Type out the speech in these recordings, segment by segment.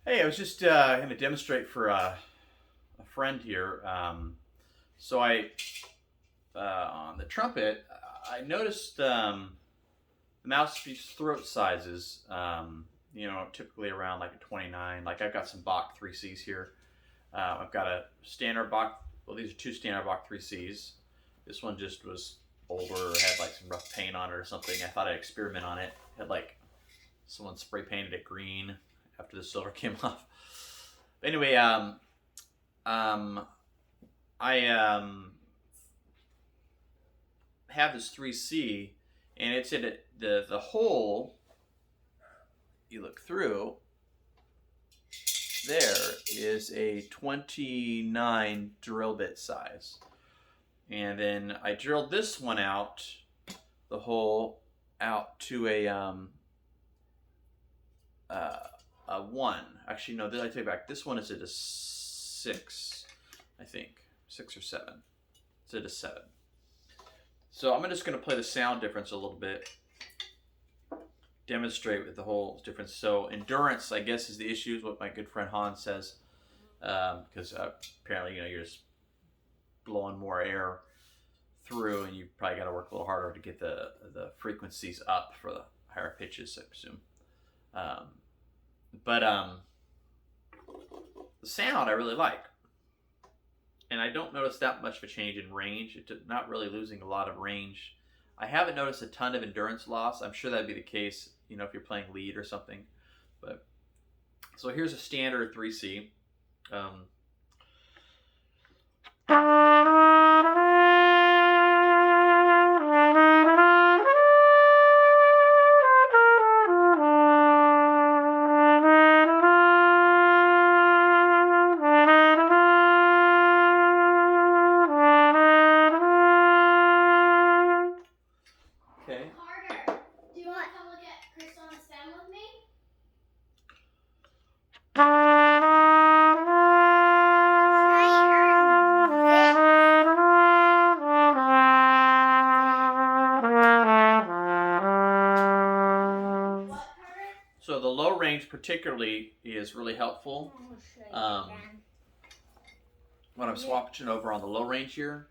Hey, I was just going to demonstrate for a friend here. So on the trumpet, I noticed the mouthpiece throat sizes, typically around like a 29. Like I've got some Bach 3Cs here. I've got a standard Bach, well, these are two standard Bach 3Cs. This one just was older or had like some rough paint on it or something. I thought I'd experiment on it. Had like someone spray painted it green after the silver came off. But anyway, I have this 3C, and it's in it, the hole you look through. There is a 29 drill bit size, and then I drilled this one out, the hole out to a 1. Actually, no, I take it back. This one is at a 6, I think. 6 or 7. It's at a 7. So I'm just going to play the sound difference a little bit, demonstrate with the whole difference. So endurance, I guess, is the issue, is what my good friend Hans says, because apparently, you're just blowing more air through, and you probably got to work a little harder to get the frequencies up for the higher pitches, I presume. But the sound I really like, and I don't notice that much of a change in range. It's not really losing a lot of range. I haven't noticed a ton of endurance loss. I'm sure that'd be the case, if you're playing lead or something. But so here's a standard 3C. Okay. Carter, do you want to come look at Chris on the stem with me? What, Carter? So the low range particularly is really helpful. When I'm switching over on the low range here.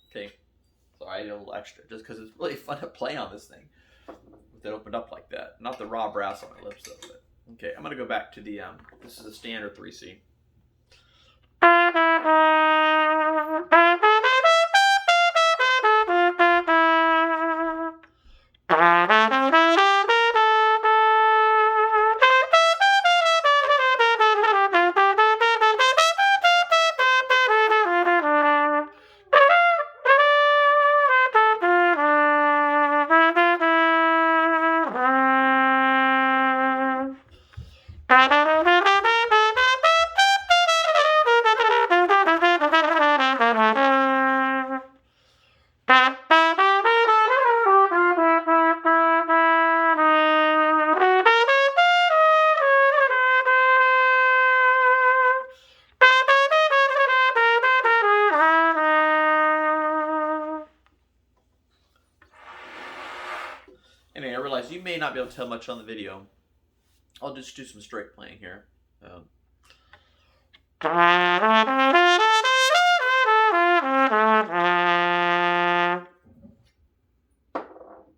Okay, so I did a little extra just because it's really fun to play on this thing with it opened up like that. Not the raw brass on my lips though. But okay, I'm gonna go back to the this is a standard 3C. Anyway, I realize you may not be able to tell much on the video. I'll just do some straight playing here. Okay,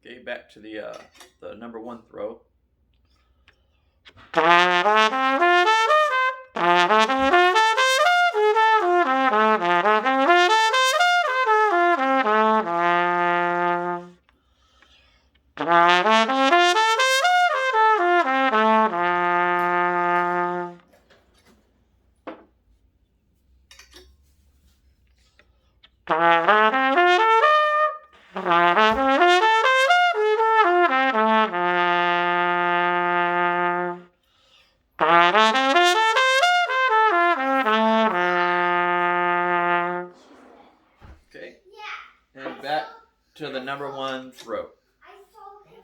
Okay, back to the number 1 throat. Okay, and back to the number 1 throat. I saw him.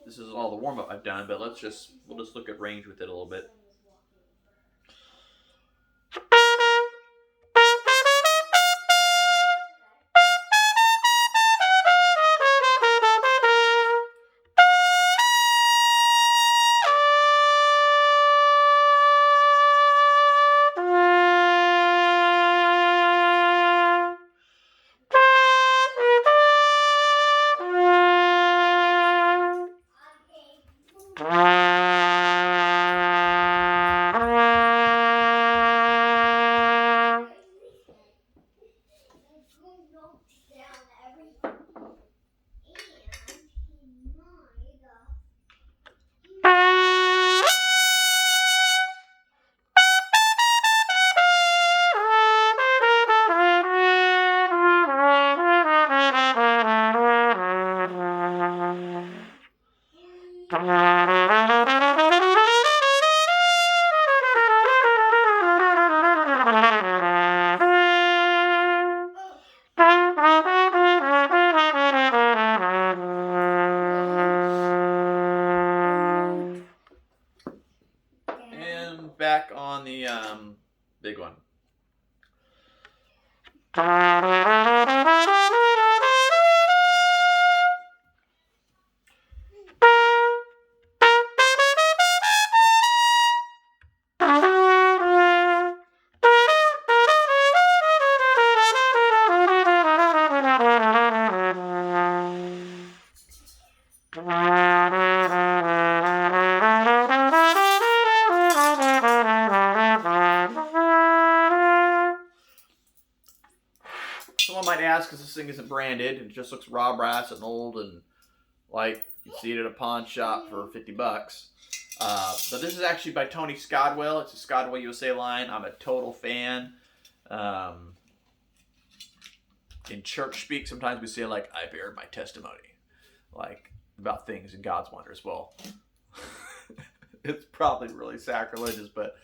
This is all the warm-up I've done, but we'll just look at range with it a little bit. And back on the big one. Someone might ask, because this thing isn't branded, it just looks raw brass and old, and like you see it at a pawn shop for $50. But this is actually by Tony Scodwell. It's a ScodwellUSA line. I'm a total fan. In church speak, sometimes we say, like, I bear my testimony, like about things in God's wonders. Well, it's probably really sacrilegious, but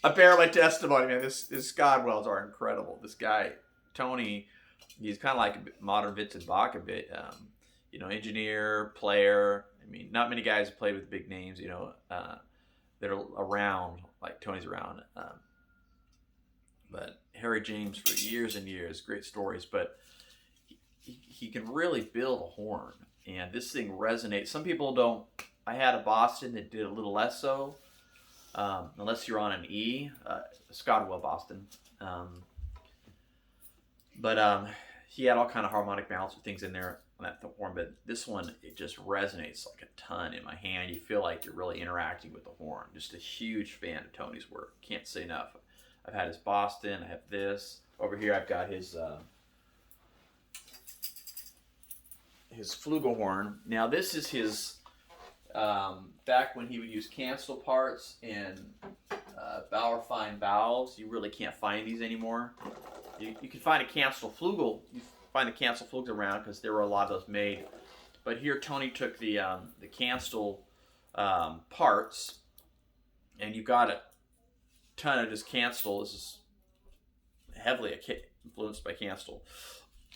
I bear my testimony, man. This Scodwells are incredible. This guy, Tony, he's kind of like a modern Vincent Bach a bit. You know, engineer, player. I mean, not many guys have played with big names, you know, that are around, like Tony's around. But Harry James for years and years, great stories. But he can really build a horn. And this thing resonates. Some people don't. I had a Boston that did a little less so. Unless you're on an E, Scodwell Boston. But he had all kind of harmonic balance with things in there on that horn. But this one, it just resonates like a ton in my hand. You feel like you're really interacting with the horn. Just a huge fan of Tony's work. Can't say enough. I've had his Boston. I have this. Over here I've got his Flugelhorn. Now this is his, back when he would use cancel parts and Bauerfein valves. You really can't find these anymore. You can find a cancel flugel. You find the cancel flugels around because there were a lot of those made. But here Tony took the cancel parts, and you got a ton of just cancel. This is heavily influenced by cancel.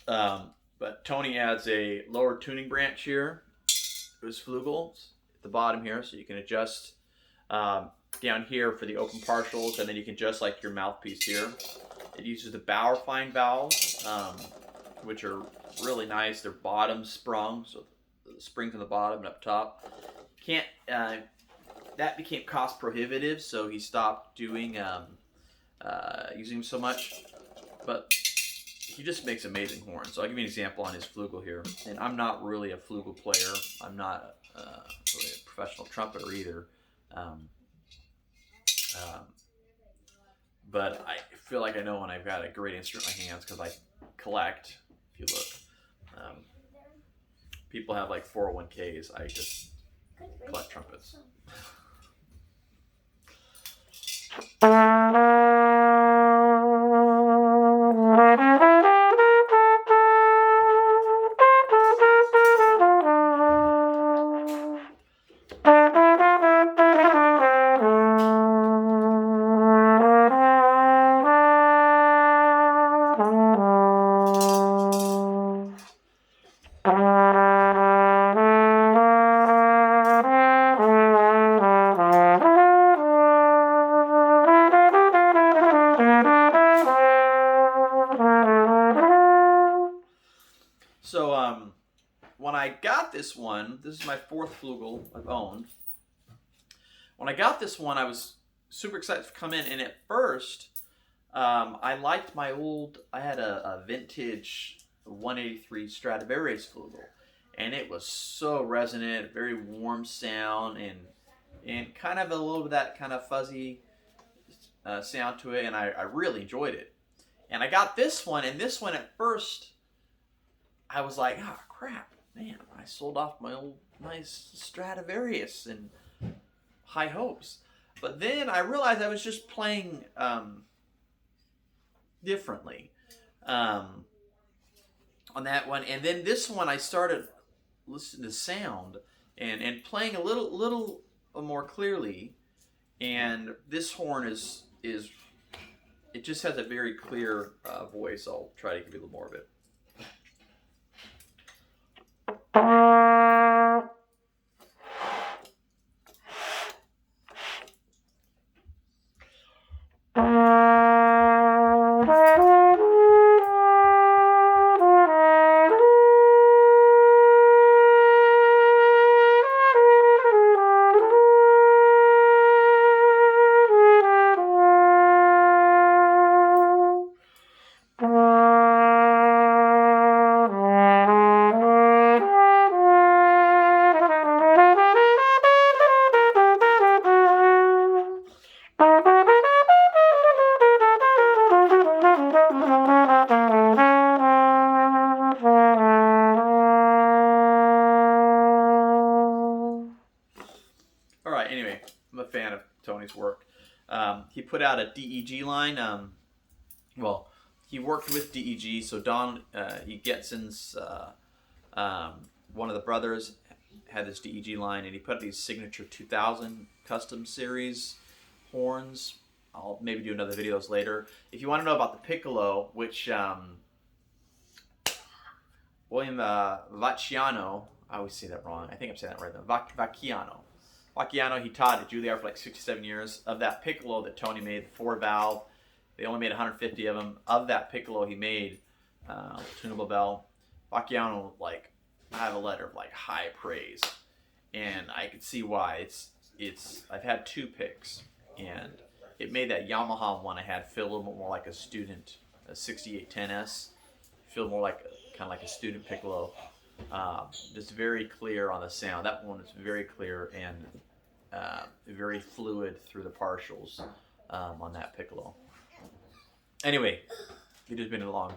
But Tony adds a lower tuning branch here to his flugels at the bottom here, so you can adjust down here for the open partials, and then you can adjust like your mouthpiece here. It uses the Bauerfein valves, which are really nice. They're bottom sprung, so the springs on the bottom and up top. Can't that became cost prohibitive, so he stopped doing using them so much. But he just makes amazing horns. So I'll give you an example on his flugel here. And I'm not really a flugel player. I'm not really a professional trumpeter either. But I feel like I know when I've got a great instrument in my hands because I collect. If you look, people have like 401ks. I just collect trumpets. So when I got this one, this is my 4th flugel I've owned. When I got this one, I was super excited to come in, and at first, I liked my old. I had a vintage 183 Stradivarius flugel, and it was so resonant, very warm sound, and kind of a little bit of that kind of fuzzy sound to it, and I really enjoyed it. And I got this one, and this one at first, I was like, oh crap, man, I sold off my old nice Stradivarius and high hopes. But then I realized I was just playing differently on that one. And then this one I started listening to sound and playing a little more clearly. And this horn is it just has a very clear voice. I'll try to give you a little more of it. Anyway, I'm a fan of Tony's work. He put out a DEG line. Well, he worked with DEG, so Don Egetsen's one of the brothers had this DEG line, and he put out these Signature 2000 custom series horns. I'll maybe do another videos later. If you want to know about the piccolo, which William Vacciano, I always say that wrong. I think I'm saying that right though. Vacciano, he taught at Juilliard for like 67 years. Of that piccolo that Tony made, the 4-valve, they only made 150 of them. Of that piccolo he made, tunable bell, Vacciano, like, I have a letter of like high praise, and I could see why. I've had 2 picks, and it made that Yamaha one I had feel a little bit more like a student, a 6810S, feel more like kind of like a student piccolo. Just very clear on the sound. That one is very clear and very fluid through the partials on that piccolo. Anyway, we just been along.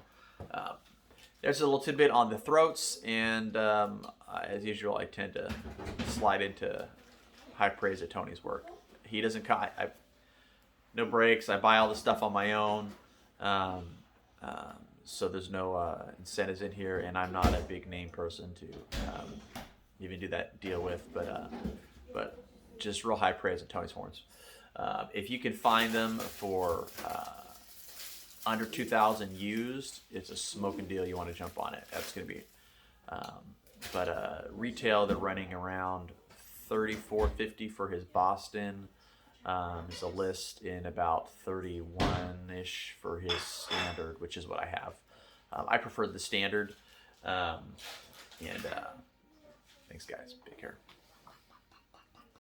There's a little tidbit on the throats, and as usual, I tend to slide into high praise of Tony's work. He doesn't cut. No breaks. I buy all the stuff on my own. So there's no incentives in here, and I'm not a big name person to even do that deal with, but just real high praise of Tony's horns. If you can find them for under 2,000 used, it's a smoking deal. You want to jump on it. That's going to be, but retail they're running around $34.50 for his Boston. There's a list in about 31-ish for his standard, which is what I have. I prefer the standard. Thanks, guys. Take care.